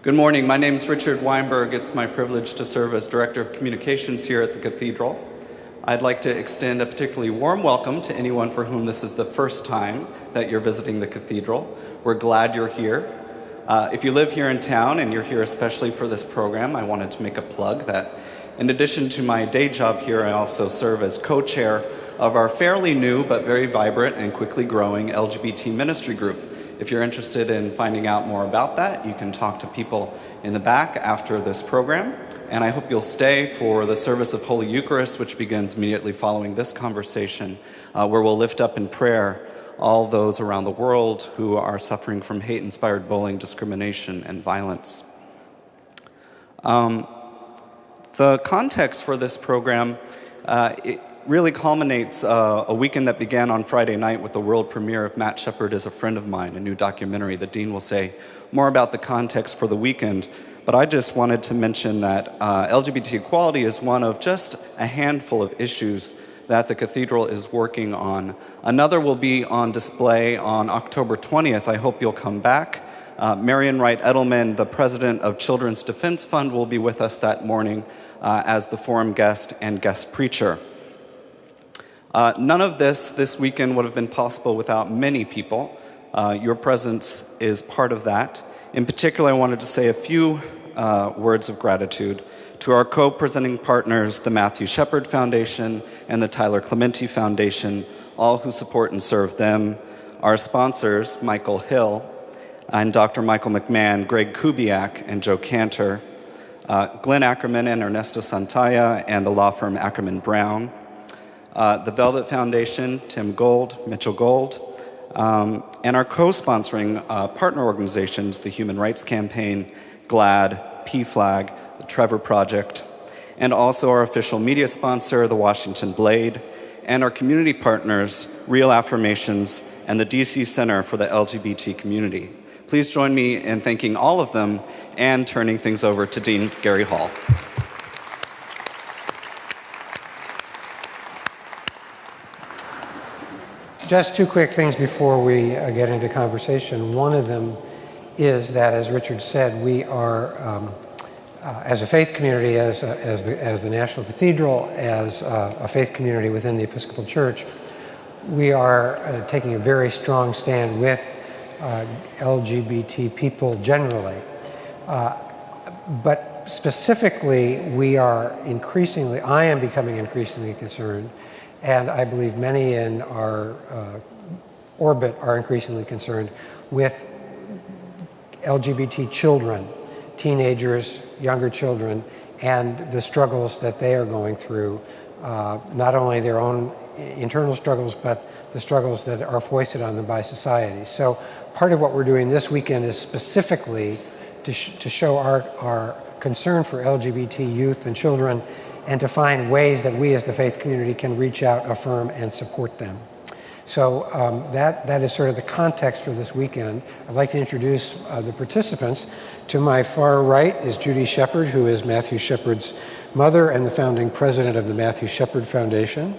Good morning. My name is Richard Weinberg. It's my privilege to serve as Director of Communications here at the Cathedral. I'd like to extend a particularly warm welcome to anyone for whom this is the first time that you're visiting the Cathedral. We're glad you're here. If you live here in town and you're here especially for this program, I wanted to make a plug that in addition to my day job here, I also serve as co-chair of our fairly new but very vibrant and quickly growing LGBT ministry group. If you're interested in finding out more about that, you can talk to people in the back after this program. And I hope you'll stay for the service of Holy Eucharist, which begins immediately following this conversation, where we'll lift up in prayer all those around the world who are suffering from hate-inspired bullying, discrimination, and violence. The context for this program, it really culminates a weekend that began on Friday night with the world premiere of Matt Shepard is a Friend of Mine, a new documentary. The Dean will say more about the context for the weekend, but I just wanted to mention that LGBT equality is one of just a handful of issues that the Cathedral is working on. Another will be on display on October 20th. I hope you'll come back. Marian Wright Edelman, the president of Children's Defense Fund, will be with us that morning as the forum guest and guest preacher. None of this weekend would have been possible without many people. Your presence is part of that. In particular, I wanted to say a few words of gratitude to our co-presenting partners, the Matthew Shepard Foundation and the Tyler Clementi Foundation, all who support and serve them. Our sponsors, Michael Hill and Dr. Michael McMahon, Greg Kubiak and Joe Cantor, Glenn Ackerman and Ernesto Santaya, and the law firm Ackerman Brown. The Velvet Foundation, Tim Gold, Mitchell Gold, and our co-sponsoring partner organizations, the Human Rights Campaign, GLAAD, PFLAG, the Trevor Project, and also our official media sponsor, the Washington Blade, and our community partners, Real Affirmations, and the Deese Center for the LGBT community. Please join me in thanking all of them and turning things over to Dean Gary Hall. Just two quick things before we get into conversation. One of them is that, as Richard said, we are, as a faith community, as the National Cathedral, as a faith community within the Episcopal Church, we are taking a very strong stand with LGBT people generally. But specifically, I am becoming increasingly concerned, and I believe many in our orbit are increasingly concerned with LGBT children, teenagers, younger children, and the struggles that they are going through, not only their own internal struggles, but the struggles that are foisted on them by society. So part of what we're doing this weekend is specifically to show our concern for LGBT youth and children, and to find ways that we as the faith community can reach out, affirm, and support them. So that is sort of the context for this weekend. I'd like to introduce the participants. To my far right is Judy Shepard, who is Matthew Shepard's mother and the founding president of the Matthew Shepard Foundation.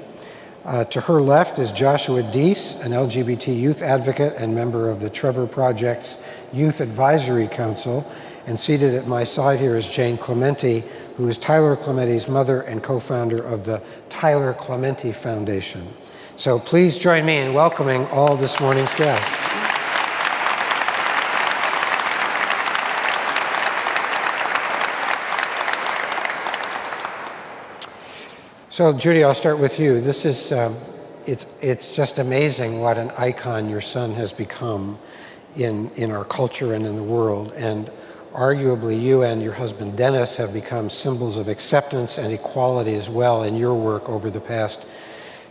To her left is Joshua Deese, an LGBT youth advocate and member of the Trevor Project's Youth Advisory Council. And seated at my side here is Jane Clementi, who is Tyler Clementi's mother and co-founder of the Tyler Clementi Foundation. So please join me in welcoming all this morning's guests. So Judy, I'll start with you. This is, it's just amazing what an icon your son has become in our culture and in the world. And arguably, you and your husband, Dennis, have become symbols of acceptance and equality as well in your work over the past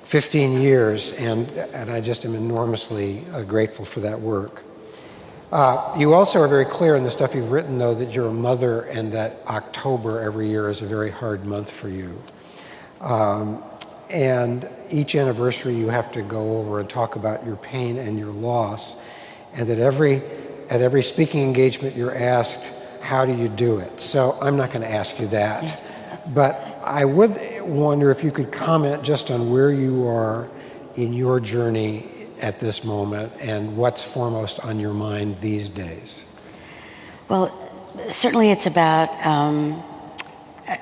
15 years, and I just am enormously grateful for that work. You also are very clear in the stuff you've written, though, that you're a mother and that October every year is a very hard month for you. And each anniversary you have to go over and talk about your pain and your loss, and that at every speaking engagement you're asked, how do you do it? So I'm not going to ask you that, but I would wonder if you could comment just on where you are in your journey at this moment and what's foremost on your mind these days. Well, certainly it's about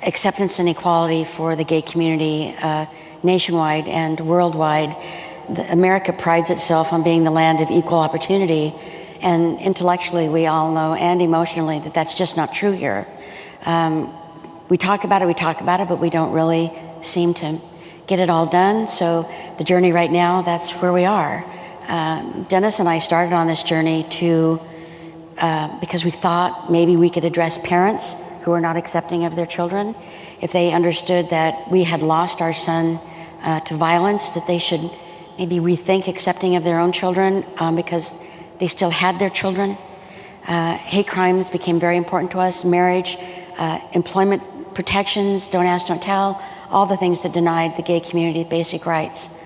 acceptance and equality for the gay community nationwide and worldwide. America prides itself on being the land of equal opportunity, and intellectually we all know, and emotionally, that that's just not true here. We talk about it, but we don't really seem to get it all done. So the journey right now, that's where we are. Dennis and I started on this journey because we thought maybe we could address parents who are not accepting of their children. If they understood that we had lost our son to violence, that they should maybe rethink accepting of their own children because they still had their children. Hate crimes became very important to us. Marriage, employment protections, don't ask, don't tell, all the things that denied the gay community basic rights.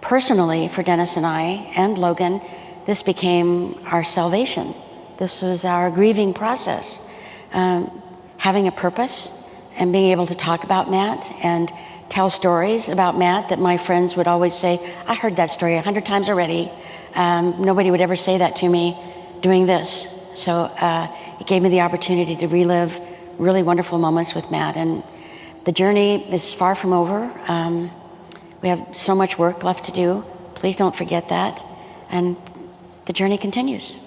Personally, for Dennis and I and Logan, this became our salvation. This was our grieving process. Having a purpose and being able to talk about Matt and tell stories about Matt that my friends would always say, I heard that story 100 times already. Nobody would ever say that to me doing this. So it gave me the opportunity to relive really wonderful moments with Matt. And the journey is far from over. We have so much work left to do. Please don't forget that. And the journey continues.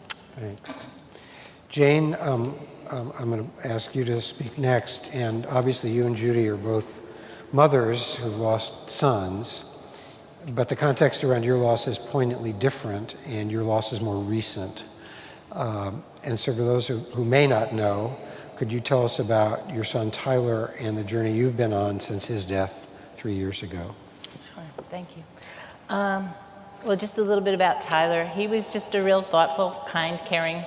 Thanks. Jane, I'm going to ask you to speak next. And obviously you and Judy are both mothers who've lost sons, but the context around your loss is poignantly different, and your loss is more recent. And so for those who may not know, could you tell us about your son Tyler and the journey you've been on since his death 3 years ago? Sure, thank you. Well, just a little bit about Tyler. He was just a real thoughtful, kind, caring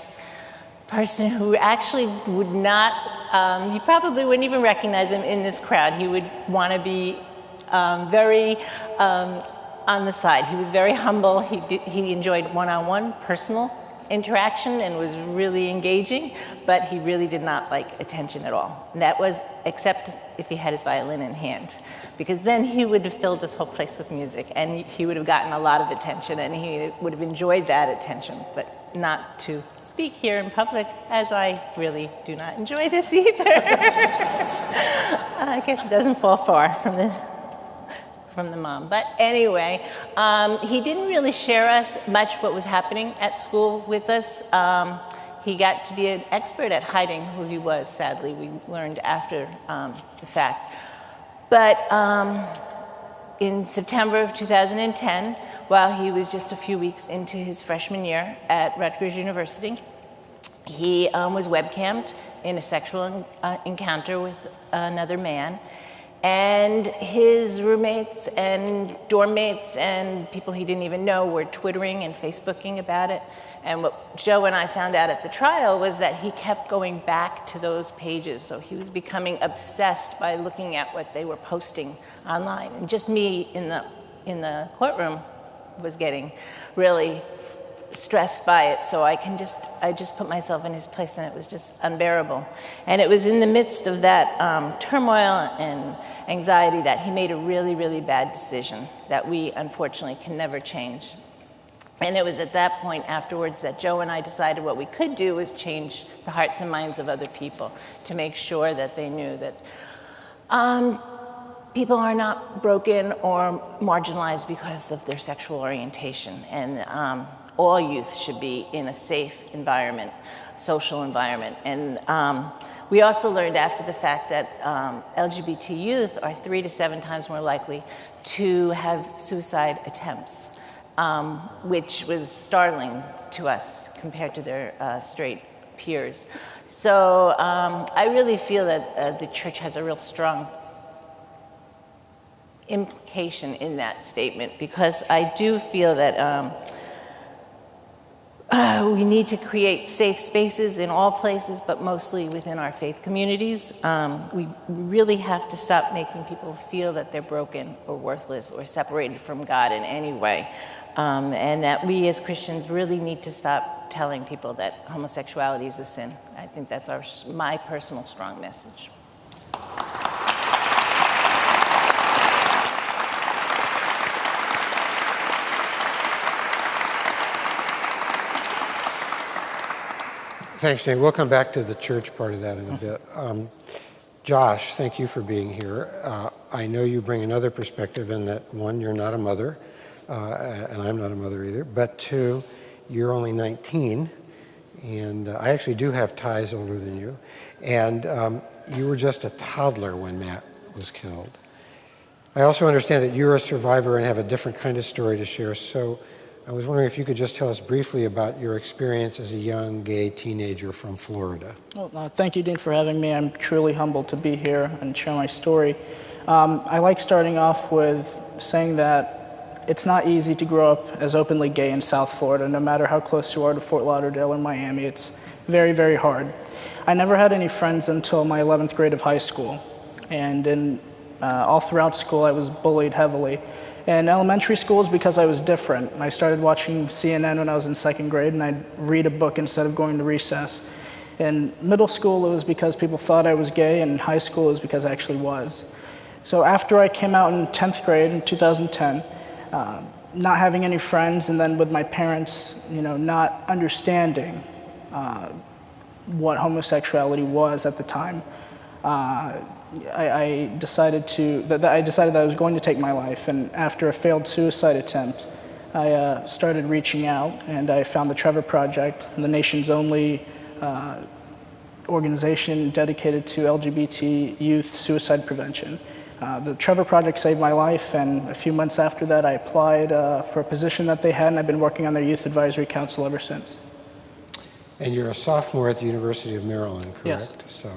person who actually would not, you probably wouldn't even recognize him in this crowd. He would want to be very on the side. He was very humble. He enjoyed one-on-one personal interaction and was really engaging, but he really did not like attention at all. And that was except if he had his violin in hand, because then he would have filled this whole place with music and he would have gotten a lot of attention and he would have enjoyed that attention, but not to speak here in public, as I really do not enjoy this either. I guess it doesn't fall far from the mom. But anyway, he didn't really share us much what was happening at school with us. He got to be an expert at hiding who he was, sadly. We learned after the fact. But in September of 2010, while he was just a few weeks into his freshman year at Rutgers University, he was webcammed in a sexual encounter with another man. And his roommates and dorm mates and people he didn't even know were Twittering and Facebooking about it. And what Joe and I found out at the trial was that he kept going back to those pages. So he was becoming obsessed by looking at what they were posting online. And just me in the courtroom was getting really stressed by it. So I just put myself in his place, and it was just unbearable. And it was in the midst of that turmoil and anxiety that he made a really, really bad decision that we unfortunately can never change. And it was at that point afterwards that Joe and I decided what we could do was change the hearts and minds of other people to make sure that they knew that people are not broken or marginalized because of their sexual orientation. And all youth should be in a safe environment, social environment. And we also learned after the fact that LGBT youth are 3 to 7 times more likely to have suicide attempts, which was startling to us compared to their straight peers. So I really feel that the church has a real strong implication in that statement, because I do feel that we need to create safe spaces in all places, but mostly within our faith communities. We really have to stop making people feel that they're broken or worthless or separated from God in any way. And that we as Christians really need to stop telling people that homosexuality is a sin. I think that's my personal strong message. Thanks, Jane. We'll come back to the church part of that in a bit. Josh, thank you for being here. I know you bring another perspective in that, one, you're not a mother, and I'm not a mother either, but two, you're only 19, and I actually do have ties older than you, and you were just a toddler when Matt was killed. I also understand that you're a survivor and have a different kind of story to share, so I was wondering if you could just tell us briefly about your experience as a young gay teenager from Florida. Well, thank you, Dean, for having me. I'm truly humbled to be here and share my story. I like starting off with saying that it's not easy to grow up as openly gay in South Florida. No matter how close you are to Fort Lauderdale or Miami, it's very, very hard. I never had any friends until my 11th grade of high school. And all throughout school, I was bullied heavily. In elementary school, it's because I was different. I started watching CNN when I was in 2nd grade, and I'd read a book instead of going to recess. In middle school, it was because people thought I was gay, and in high school, it was because I actually was. So after I came out in 10th grade in 2010, not having any friends, and then with my parents, not understanding what homosexuality was at the time, I decided that I was going to take my life, and after a failed suicide attempt, I started reaching out, and I found the Trevor Project, the nation's only organization dedicated to LGBT youth suicide prevention. The Trevor Project saved my life, and a few months after that, I applied for a position that they had, and I've been working on their youth advisory council ever since. And you're a sophomore at the University of Maryland, correct? Yes. So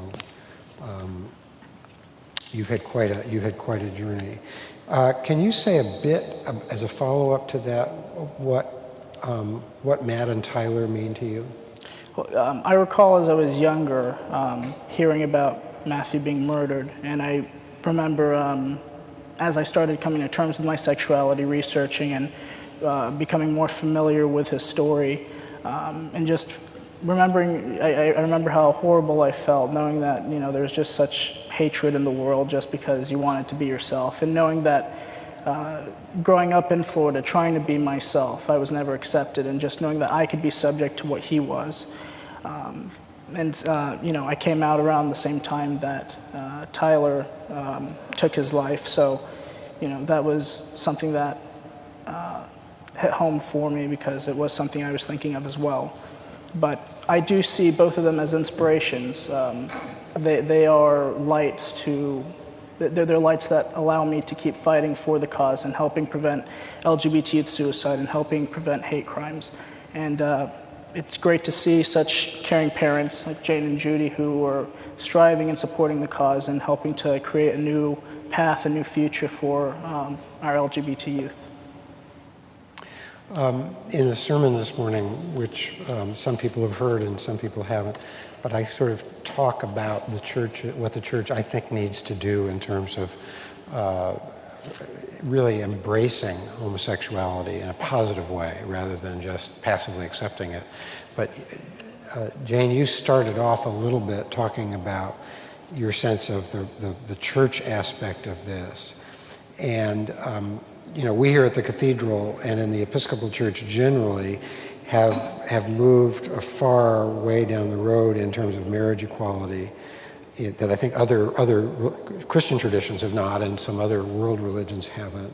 you've had quite a journey. Can you say a bit, as a follow-up to that, what Matt and Tyler mean to you? Well, I recall as I was younger hearing about Matthew being murdered, and I remember as I started coming to terms with my sexuality, researching and becoming more familiar with his story, and just remembering, I remember how horrible I felt, knowing that there was just such hatred in the world just because you wanted to be yourself, and knowing that growing up in Florida, trying to be myself, I was never accepted, and just knowing that I could be subject to what he was. I came out around the same time that Tyler took his life, so that was something that hit home for me because it was something I was thinking of as well. But I do see both of them as inspirations. They are lights they're lights that allow me to keep fighting for the cause and helping prevent LGBT youth suicide and helping prevent hate crimes. And it's great to see such caring parents like Jane and Judy who are striving and supporting the cause and helping to create a new path, a new future for our LGBT youth. In the sermon this morning, which some people have heard and some people haven't, but I sort of talk about the church, what the church I think needs to do in terms of really embracing homosexuality in a positive way rather than just passively accepting it. But Jane, you started off a little bit talking about your sense of the church aspect of this. And we here at the Cathedral and in the Episcopal Church generally have moved a far way down the road in terms of marriage equality that I think other Christian traditions have not, and some other world religions haven't.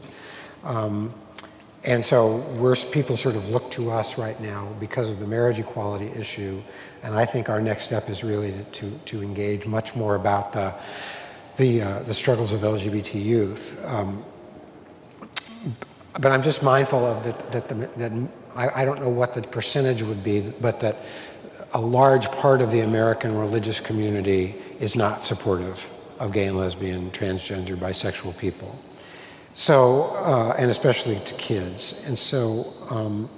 And so people sort of look to us right now because of the marriage equality issue, and I think our next step is really to engage much more about the struggles of LGBT youth. But I'm just mindful of that I don't know what the percentage would be, but that a large part of the American religious community is not supportive of gay and lesbian, transgender, bisexual people. So, and especially to kids. And so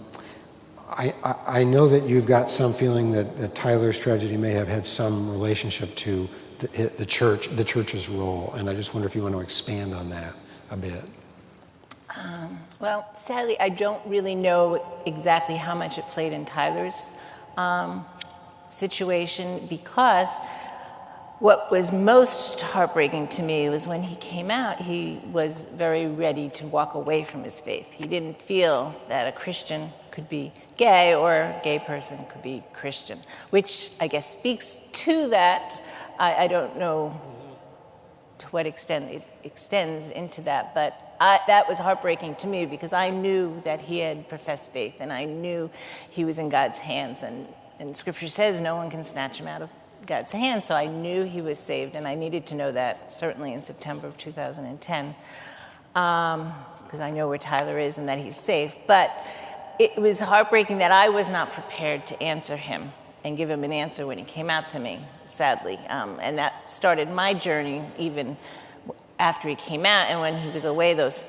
I know that you've got some feeling that Tyler's tragedy may have had some relationship to the church's role. And I just wonder if you want to expand on that a bit. Well, sadly, I don't really know exactly how much it played in Tyler's situation, because what was most heartbreaking to me was when he came out, he was very ready to walk away from his faith. He didn't feel that a Christian could be gay, or a gay person could be Christian, which I guess speaks to that. I don't know to what extent it extends into that, but that was heartbreaking to me because I knew that he had professed faith and I knew he was in God's hands, and Scripture says no one can snatch him out of God's hands, so I knew he was saved, and I needed to know that certainly in September of 2010 because I know where Tyler is and that he's safe. But it was heartbreaking that I was not prepared to answer him and give him an answer when he came out to me, sadly. And that started my journey even after he came out and when he was away those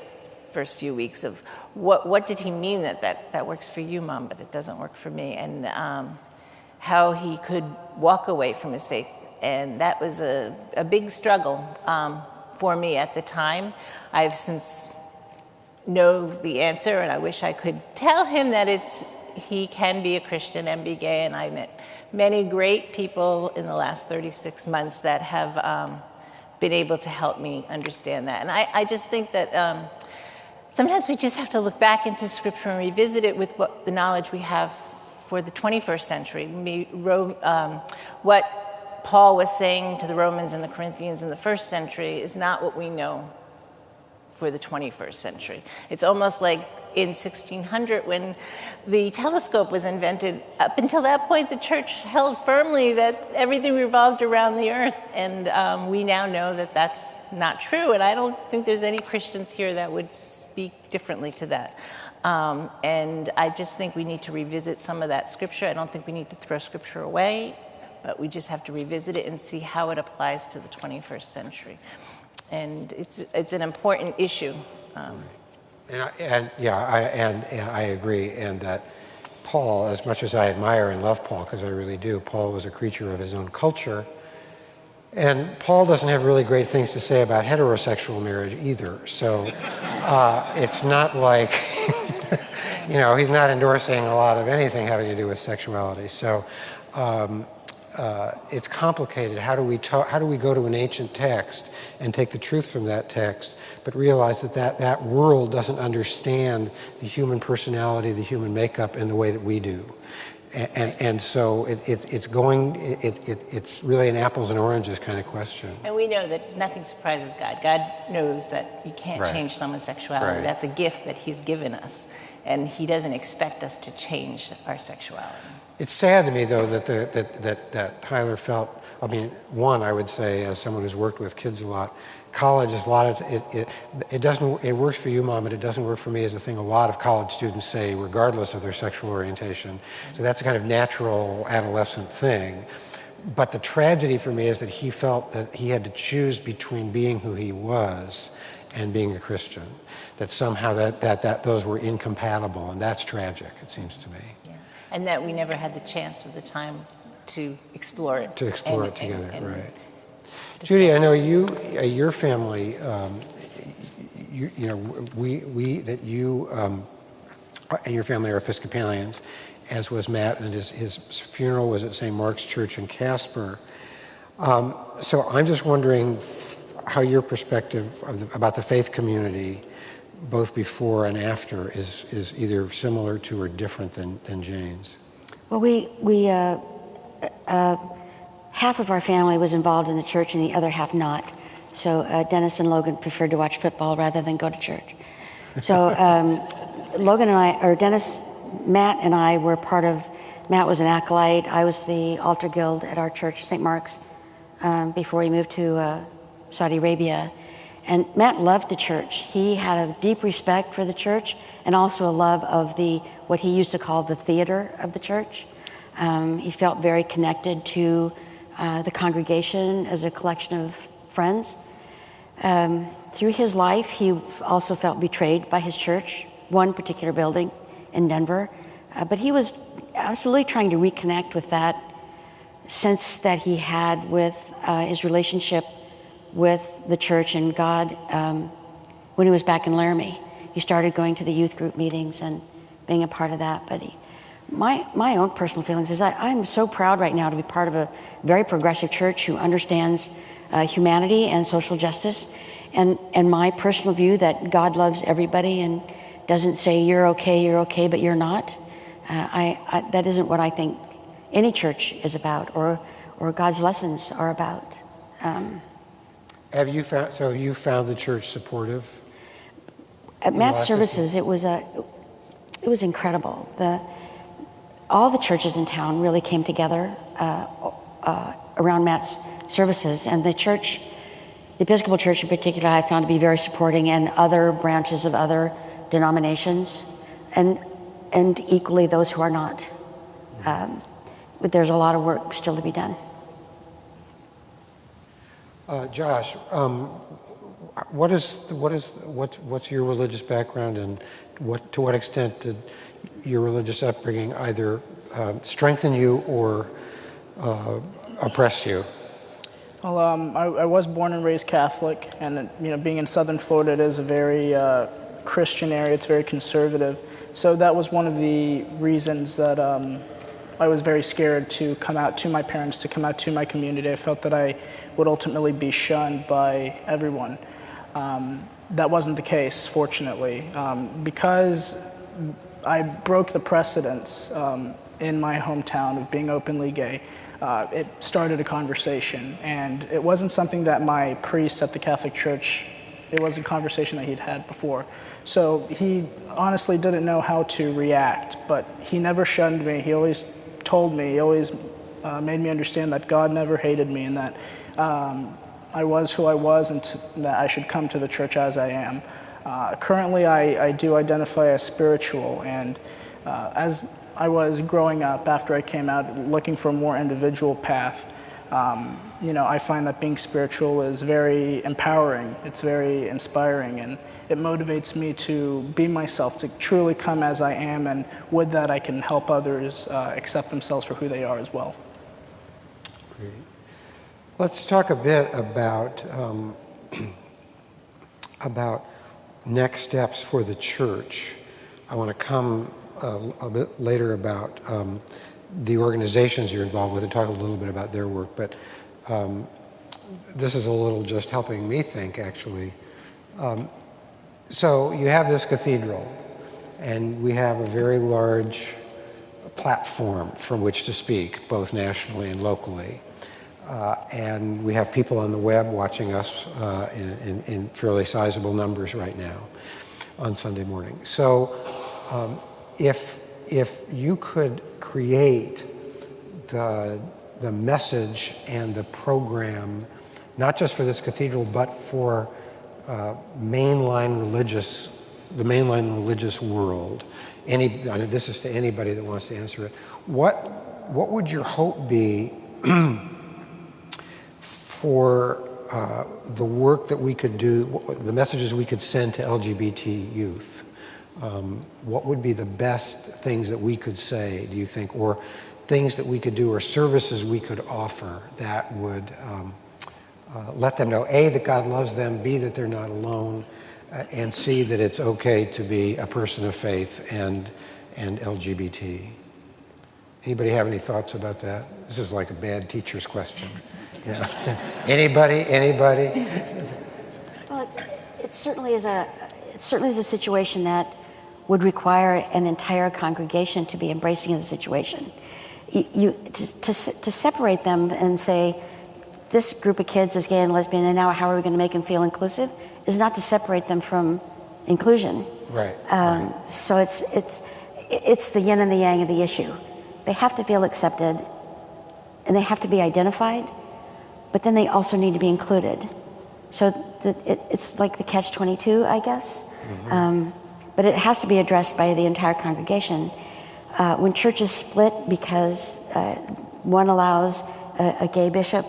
first few weeks of what did he mean that works for you, Mom, but it doesn't work for me, and how he could walk away from his faith. And that was a big struggle for me at the time. I've since know the answer, and I wish I could tell him that he can be a Christian and be gay, and I met many great people in the last 36 months that have been able to help me understand that. And I just think that sometimes we just have to look back into Scripture and revisit it with the knowledge we have for the 21st century. What Paul was saying to the Romans and the Corinthians in the first century is not what we know for the 21st century. It's almost like in 1600 when the telescope was invented. Up until that point, the church held firmly that everything revolved around the earth, and we now know that that's not true, and I don't think there's any Christians here that would speak differently to that. And I just think we need to revisit some of that Scripture. I don't think we need to throw Scripture away, but we just have to revisit it and see how it applies to the 21st century. And it's an important issue. I agree, and that Paul, as much as I admire and love Paul, because I really do, Paul was a creature of his own culture, and Paul doesn't have really great things to say about heterosexual marriage either, so it's not like, he's not endorsing a lot of anything having to do with sexuality, so it's complicated. How do we go to an ancient text and take the truth from that text, but realize that world doesn't understand the human personality, the human makeup in the way that we do, and so it's really an apples and oranges kind of question. And we know that nothing surprises God. God knows that you can't change someone's sexuality. Right. That's a gift that He's given us, and He doesn't expect us to change our sexuality. It's sad to me, though, that Tyler felt. I mean, one, I would say, as someone who's worked with kids a lot, college is a lot of it works for you, Mom, but it doesn't work for me is a thing a lot of college students say, regardless of their sexual orientation. So that's a kind of natural adolescent thing. But the tragedy for me is that he felt that he had to choose between being who he was and being a Christian. That somehow that those were incompatible, and that's tragic, it seems to me. And that we never had the chance or the time to explore it. To explore it together, right. Judy, I know your family, and your family are Episcopalians, as was Matt, and his funeral was at St. Mark's Church in Casper. So I'm just wondering how your perspective about the faith community, both before and after, is either similar to or different than Jane's. Well, half of our family was involved in the church and the other half not. So Dennis and Logan preferred to watch football rather than go to church. So Matt and I were part of, Matt was an acolyte, I was the altar guild at our church, St. Mark's, before he moved to Saudi Arabia. And Matt loved the church. He had a deep respect for the church and also a love of what he used to call the theater of the church. He felt very connected to the congregation as a collection of friends. Through his life, he also felt betrayed by his church, one particular building in Denver. But he was absolutely trying to reconnect with that sense that he had with his relationship with the church and God when he was back in Laramie. He started going to the youth group meetings and being a part of that. But my own personal feelings is I'm so proud right now to be part of a very progressive church who understands humanity and social justice, and my personal view that God loves everybody and doesn't say you're okay, but you're not. That isn't what I think any church is about, or God's lessons are about. Have you found, so you found the church supportive? At Matt's services, it was incredible. All the churches in town really came together around Matt's services, and the church, the Episcopal Church in particular, I found to be very supporting, and other branches of other denominations, and equally those who are not. But there's a lot of work still to be done. Josh, what's your religious background, and to what extent did your religious upbringing either strengthen you or oppress you? Well, I was born and raised Catholic, and being in Southern Florida, it is a very Christian area. It's very conservative. So that was one of the reasons that I was very scared to come out to my parents, to come out to my community. I felt that I would ultimately be shunned by everyone. That wasn't the case, fortunately. Because I broke the precedence in my hometown of being openly gay, it started a conversation. And it wasn't something that my priest at the Catholic Church, it was a conversation that he'd had before. So he honestly didn't know how to react, but he never shunned me. He always told me, he always made me understand that God never hated me, and that I was who I was, and that I should come to the church as I am. Currently, I do identify as spiritual, and as I was growing up after I came out looking for a more individual path, I find that being spiritual is very empowering, it's very inspiring, and it motivates me to be myself, to truly come as I am, and with that I can help others accept themselves for who they are as well. Great. Let's talk a bit about next steps for the church. I want to come a bit later about the organizations you're involved with and talk a little bit about their work, but this is a little just helping me think, actually. So you have this cathedral, and we have a very large platform from which to speak, both nationally and locally. And we have people on the web watching us in fairly sizable numbers right now on Sunday morning. So if you could create the message and the program, not just for this cathedral, but for the mainline religious world. This is to anybody that wants to answer it. What would your hope be for the work that we could do, the messages we could send to LGBT youth? What would be the best things that we could say, do you think, or things that we could do, or services we could offer that would let them know, A, that God loves them, B, that they're not alone, and C, that it's okay to be a person of faith and LGBT. Anybody have any thoughts about that? This is like a bad teacher's question. Yeah. Anybody? Well, it certainly is a situation that would require an entire congregation to be embracing of the situation. To separate them and say, this group of kids is gay and lesbian, and now how are we going to make them feel inclusive, is not to separate them from inclusion. Right. So it's the yin and the yang of the issue. They have to feel accepted, and they have to be identified, but then they also need to be included. So it's like the catch-22, I guess. Mm-hmm. But it has to be addressed by the entire congregation. When churches split because one allows a gay bishop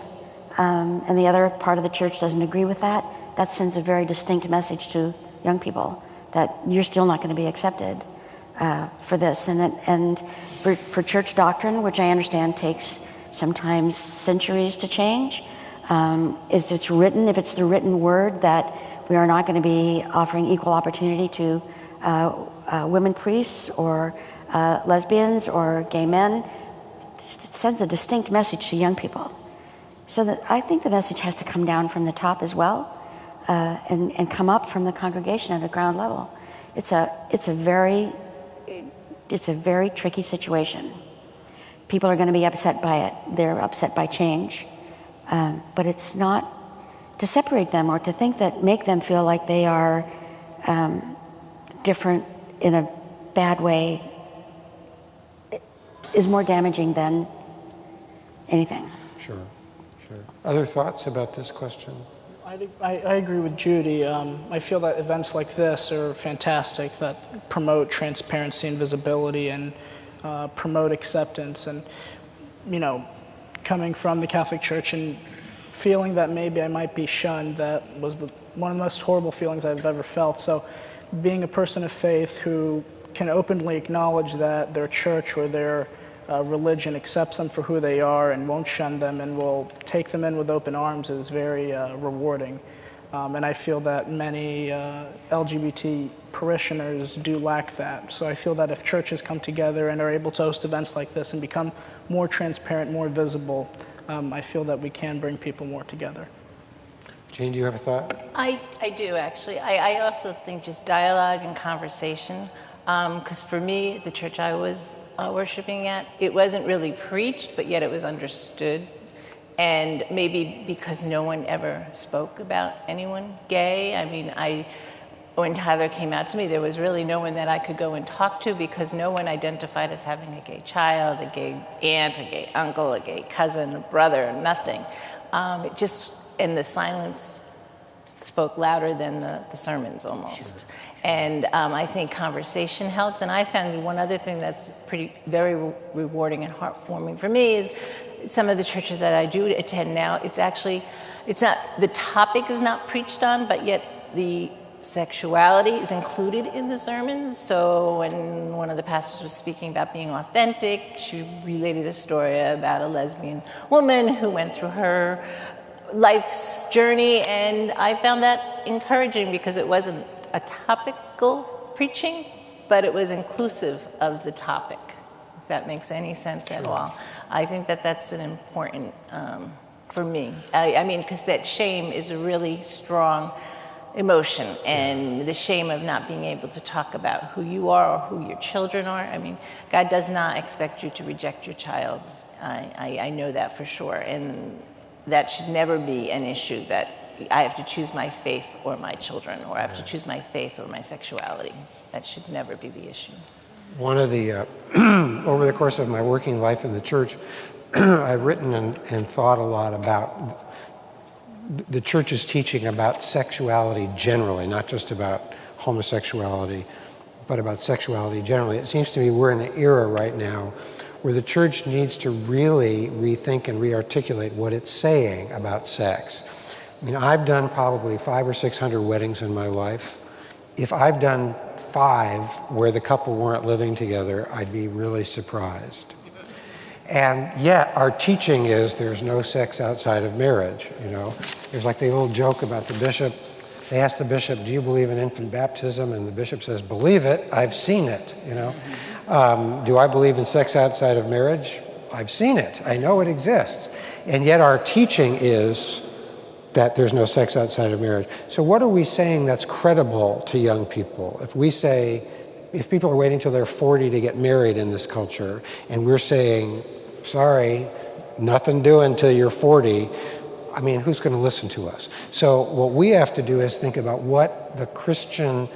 and the other part of the church doesn't agree with that, that sends a very distinct message to young people that you're still not going to be accepted for this. And for church doctrine, which I understand takes sometimes centuries to change, if it's the written word that we are not going to be offering equal opportunity to women priests or lesbians or gay men, it sends a distinct message to young people. So that I think the message has to come down from the top as well, and come up from the congregation at a ground level. It's a very It's a very tricky situation. People are going to be upset by it. They're upset by change. But it's not to separate them or to think that make them feel like they are different in a bad way is more damaging than anything. Sure. Other thoughts about this question? I agree with Judy. I feel that events like this are fantastic, that promote transparency and visibility and promote acceptance. And, coming from the Catholic Church and feeling that maybe I might be shunned, that was one of the most horrible feelings I've ever felt. So being a person of faith who can openly acknowledge that their church or their religion accepts them for who they are and won't shun them and will take them in with open arms is very rewarding. And I feel that many LGBT parishioners do lack that. So I feel that if churches come together and are able to host events like this and become more transparent, more visible, I feel that we can bring people more together. Jane, do you have a thought? I do, actually. I also think just dialogue and conversation, because for me, the church I was worshiping at, it wasn't really preached, but yet it was understood. And maybe because no one ever spoke about anyone gay. I mean, when Tyler came out to me, there was really no one that I could go and talk to because no one identified as having a gay child, a gay aunt, a gay uncle, a gay cousin, a brother, nothing. And the silence spoke louder than the sermons almost. Sure. And I think conversation helps. And I found one other thing that's very rewarding and heartwarming for me is some of the churches that I do attend now, the topic is not preached on, but yet the sexuality is included in the sermons. So when one of the pastors was speaking about being authentic, she related a story about a lesbian woman who went through her life's journey, and I found that encouraging because it wasn't a topical preaching, but it was inclusive of the topic, if that makes any sense at all. I think that that's an important, for me. I mean, because that shame is a really strong emotion, and the shame of not being able to talk about who you are or who your children are. I mean, God does not expect you to reject your child. I know that for sure, and that should never be an issue that I have to choose my faith or my children, or I have to choose my faith or my sexuality. That should never be the issue. One of the, over the course of my working life in the church, I've written and thought a lot about the church's teaching about sexuality generally, not just about homosexuality, but about sexuality generally. It seems to me we're in an era right now where the church needs to really rethink and rearticulate what it's saying about sex. I mean, I've done probably 500 or 600 weddings in my life. If I've done 5 where the couple weren't living together, I'd be really surprised. And yet our teaching is there's no sex outside of marriage, There's like the old joke about the bishop. They ask the bishop, do you believe in infant baptism? And the bishop says, believe it, I've seen it, Do I believe in sex outside of marriage? I've seen it, I know it exists. And yet our teaching is that there's no sex outside of marriage. So what are we saying that's credible to young people? If people are waiting till they're 40 to get married in this culture, and we're saying, sorry, nothing doing till you're 40, I mean, who's going to listen to us? So what we have to do is think about what a Christian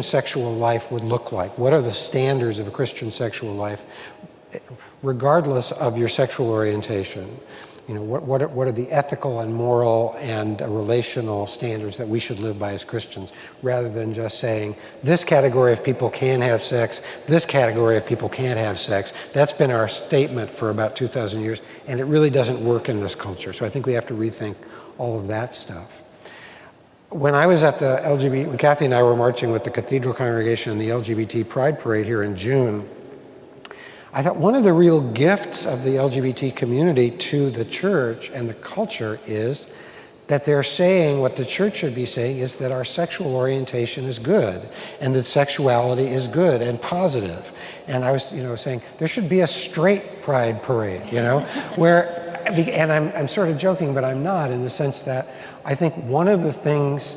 sexual life would look like. What are the standards of a Christian sexual life, regardless of your sexual orientation? What are the ethical and moral and relational standards that we should live by as Christians, rather than just saying, this category of people can have sex, this category of people can't have sex. That's been our statement for about 2,000 years, and it really doesn't work in this culture. So I think we have to rethink all of that stuff. When I was at when Kathy and I were marching with the Cathedral congregation in the LGBT Pride Parade here in June, I thought one of the real gifts of the LGBT community to the church and the culture is that they're saying what the church should be saying is that our sexual orientation is good and that sexuality is good and positive. And I was, saying there should be a straight pride parade, and I'm sort of joking, but I'm not, in the sense that I think one of the things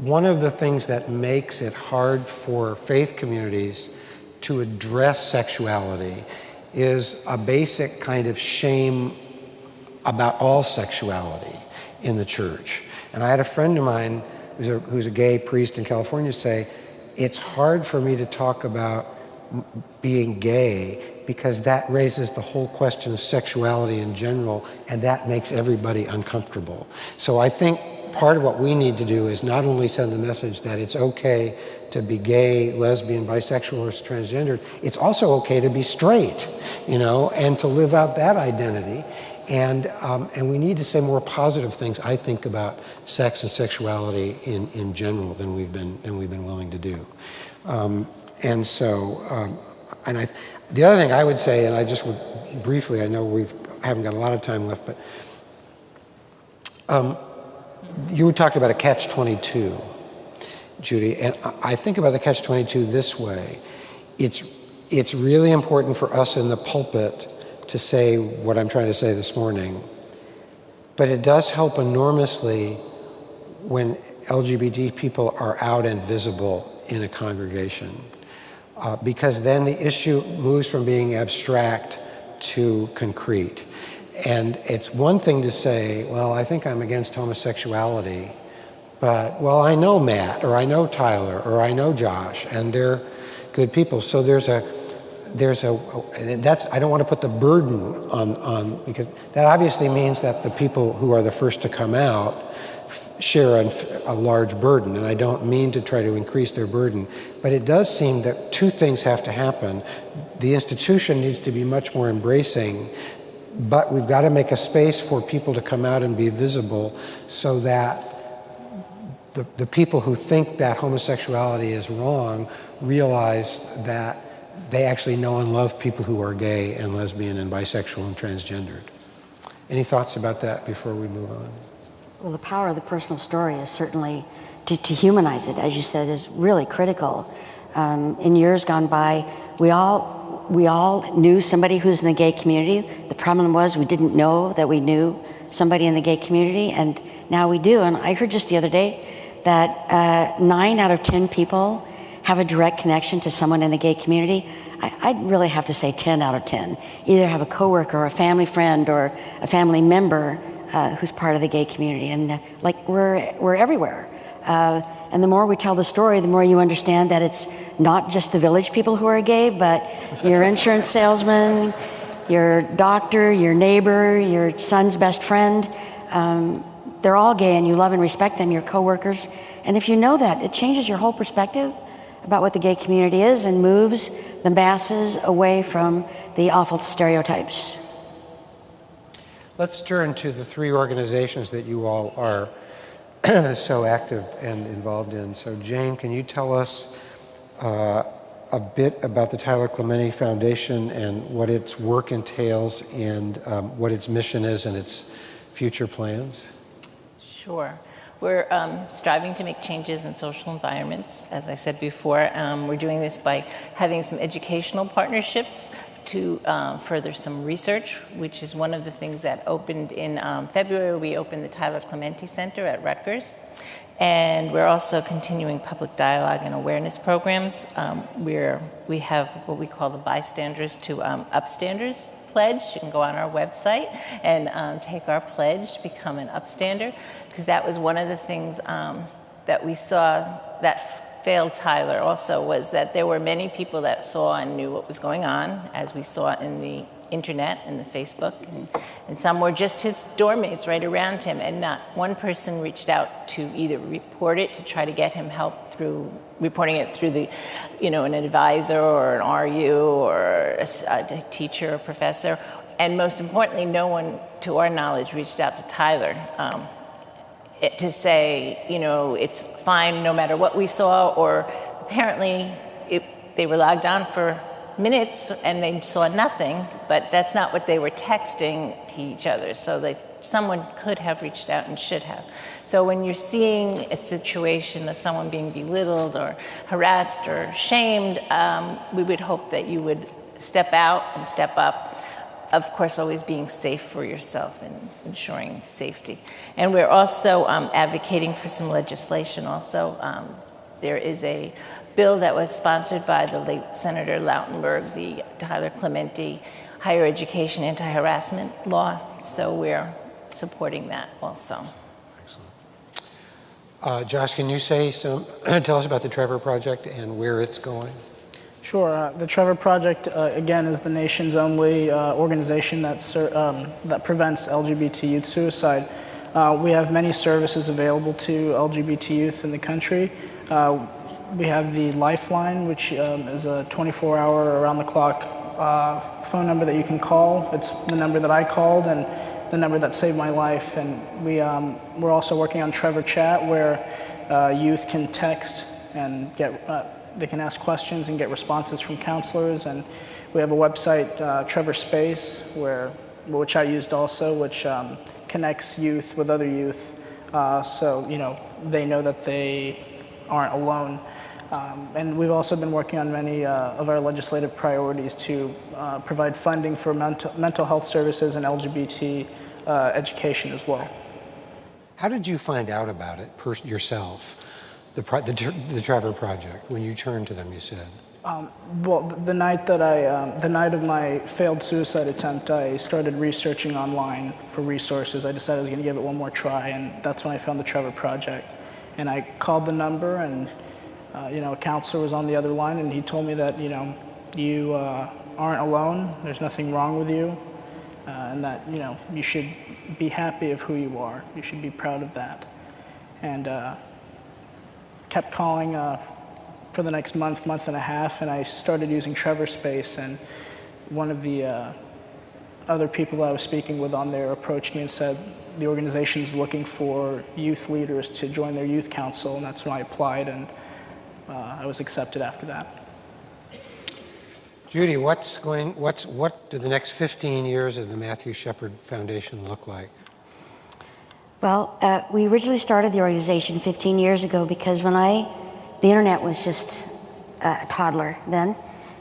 one of the things that makes it hard for faith communities to address sexuality is a basic kind of shame about all sexuality in the church. And I had a friend of mine who's a gay priest in California say, it's hard for me to talk about being gay because that raises the whole question of sexuality in general, and that makes everybody uncomfortable. So I think part of what we need to do is not only send the message that it's okay to be gay, lesbian, bisexual, or transgendered, it's also okay to be straight, and to live out that identity. And we need to say more positive things, I think, about sex and sexuality in general than we've been willing to do. The other thing I would say, and I just would briefly, I know we haven't got a lot of time left, but you talked about a catch-22, Judy, and I think about the catch-22 this way. It's really important for us in the pulpit to say what I'm trying to say this morning, but it does help enormously when LGBT people are out and visible in a congregation, because then the issue moves from being abstract to concrete. And it's one thing to say, well, I think I'm against homosexuality, but, well, I know Matt, or I know Tyler, or I know Josh, and they're good people. So I don't want to put the burden on, because that obviously means that the people who are the first to come out share a large burden, and I don't mean to try to increase their burden, but it does seem that two things have to happen. The institution needs to be much more embracing, but we've got to make a space for people to come out and be visible so that the people who think that homosexuality is wrong realize that they actually know and love people who are gay and lesbian and bisexual and transgendered. Any thoughts about that before we move on? Well, the power of the personal story is certainly to humanize it, as you said, is really critical. In years gone by, we all knew somebody who's in the gay community. The problem was we didn't know that we knew somebody in the gay community, and now we do. And I heard just the other day that 9 out of 10 people have a direct connection to someone in the gay community. I'd really have to say 10 out of 10. Either have a coworker or a family friend or a family member who's part of the gay community. And we're everywhere. And the more we tell the story, the more you understand that it's not just the village people who are gay, but your insurance salesman, your doctor, your neighbor, your son's best friend. They're all gay and you love and respect them, your coworkers. And if you know that, it changes your whole perspective about what the gay community is and moves the masses away from the awful stereotypes. Let's turn to the 3 organizations that you all are so active and involved in. So Jane, can you tell us a bit about the Tyler Clementi Foundation and what its work entails and what its mission is and its future plans? Sure. We're striving to make changes in social environments. As I said before, we're doing this by having some educational partnerships to further some research, which is one of the things that opened in February. We opened the Tyler Clementi Center at Rutgers. And we're also continuing public dialogue and awareness programs. We have what we call the Bystanders to Upstanders pledge. You can go on our website and take our pledge to become an upstander, because that was one of the things that we saw that failed Tyler also, was that there were many people that saw and knew what was going on, as we saw in the internet and the Facebook, and some were just his doormates right around him, and not one person reached out to either report it, to try to get him help through reporting it through the, an advisor or an RU or a teacher or professor, and most importantly, no one, to our knowledge, reached out to Tyler to say, it's fine no matter what we saw, or apparently they were logged on for minutes and they saw nothing, but that's not what they were texting to each other. So that someone could have reached out and should have. So when you're seeing a situation of someone being belittled or harassed or shamed, we would hope that you would step out and step up of course, always being safe for yourself and ensuring safety. And we're also advocating for some legislation also. There is a bill that was sponsored by the late Senator Lautenberg, the Tyler Clementi Higher Education Anti-Harassment Law. So we're supporting that also. Josh, can you tell us about the Trevor Project and where it's going? Sure. The Trevor Project, again, is the nation's only organization that prevents LGBT youth suicide. We have many services available to LGBT youth in the country. We have the Lifeline, which is a 24-hour, around-the-clock phone number that you can call. It's the number that I called and the number that saved my life. And we're also working on Trevor Chat, where youth can text and they can ask questions and get responses from counselors. And we have a website, Trevor Space, which I used also, which connects youth with other youth, so they know that they aren't alone. And we've also been working on many of our legislative priorities to provide funding for mental health services and LGBT education as well. How did you find out about it yourself, the Trevor Project, when you turned to them, you said? Well, the night of my failed suicide attempt, I started researching online for resources. I decided I was going to give it one more try, and that's when I found the Trevor Project. And I called the number, and a counselor was on the other line, and he told me that you aren't alone. There's nothing wrong with you, and that you should be happy of who you are. You should be proud of that. And kept calling for the next month and a half, and I started using Trevor Space, and one of the other people I was speaking with on there approached me and said the organization's looking for youth leaders to join their youth council, and that's when I applied, and I was accepted after that. Judy, what do the next 15 years of the Matthew Shepard Foundation look like? Well, we originally started the organization 15 years ago because the internet was just a toddler then,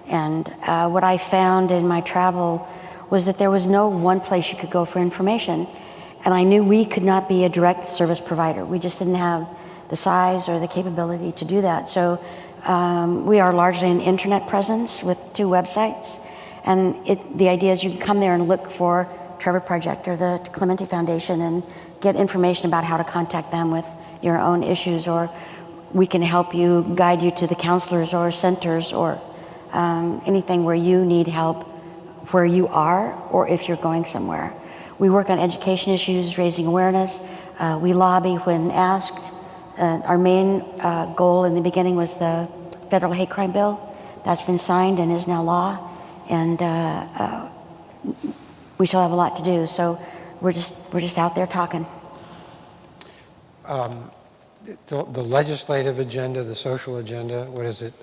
and what I found in my travel was that there was no one place you could go for information, and I knew we could not be a direct service provider. We just didn't have the size or the capability to do that. So we are largely an internet presence with 2 websites, and the idea is you can come there and look for Trevor Project or the Clementi Foundation and get information about how to contact them with your own issues, or we can help you, guide you to the counselors or centers or anything where you need help where you are or if you're going somewhere. We work on education issues, raising awareness. We lobby when asked. Our main goal in the beginning was the federal hate crime bill. That's been signed and is now law. And we still have a lot to do. So we're just out there talking. The legislative agenda, the social agenda, what is it?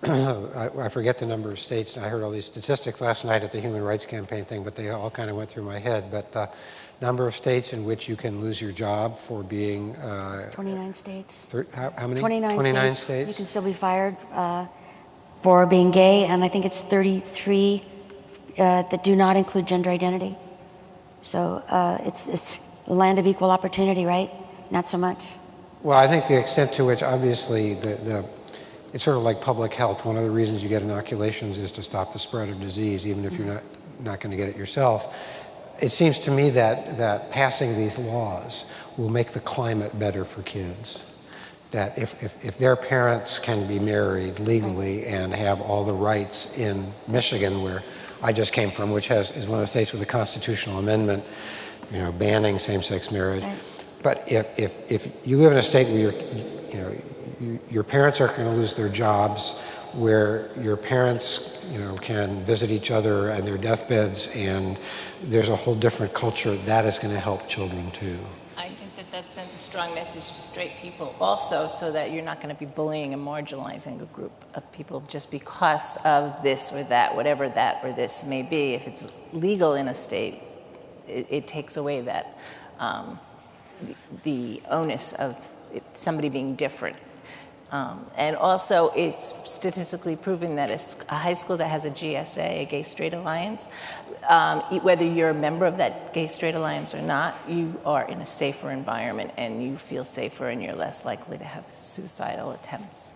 I forget the number of states. I heard all these statistics last night at the Human Rights Campaign thing, but they all kind of went through my head. But number of states in which you can lose your job for being... 29 states. How many? 29 states. You can still be fired for being gay, and I think it's 33 that do not include gender identity. So it's a land of equal opportunity, right? Not so much. Well, I think the extent to which, obviously, it's sort of like public health. One of the reasons you get inoculations is to stop the spread of disease, even if you're not going to get it yourself. It seems to me that passing these laws will make the climate better for kids. That if their parents can be married legally and have all the rights in Michigan, where I just came from, which is one of the states with a constitutional amendment, banning same-sex marriage. Right. But if you live in a state where your parents are going to lose their jobs, where your parents can visit each other on their deathbeds, and there's a whole different culture, that is going to help children too. I think that sends a strong message to straight people also, so that you're not going to be bullying and marginalizing a group of people just because of this or that, whatever that or this may be. If it's legal in a state, it takes away that the onus of somebody being different. And also, it's statistically proven that a high school that has a GSA, a Gay Straight Alliance, whether you're a member of that Gay Straight Alliance or not, you are in a safer environment and you feel safer and you're less likely to have suicidal attempts.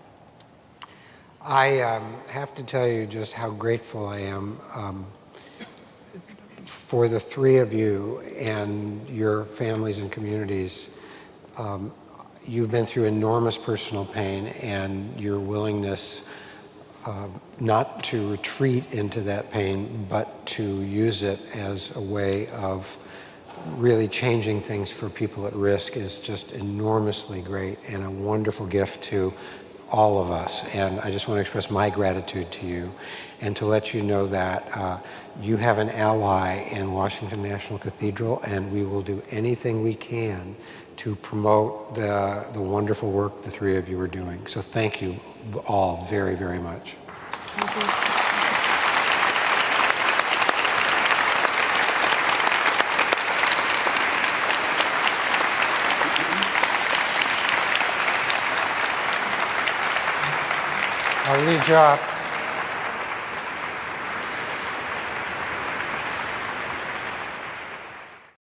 I have to tell you just how grateful I am for the three of you and your families and communities. You've been through enormous personal pain, and your willingness not to retreat into that pain, but to use it as a way of really changing things for people at risk is just enormously great and a wonderful gift to all of us. And I just want to express my gratitude to you and to let you know that you have an ally in Washington National Cathedral, and we will do anything we can to promote the wonderful work the three of you are doing. So thank you all very, very much. Thank you. I'll lead you off.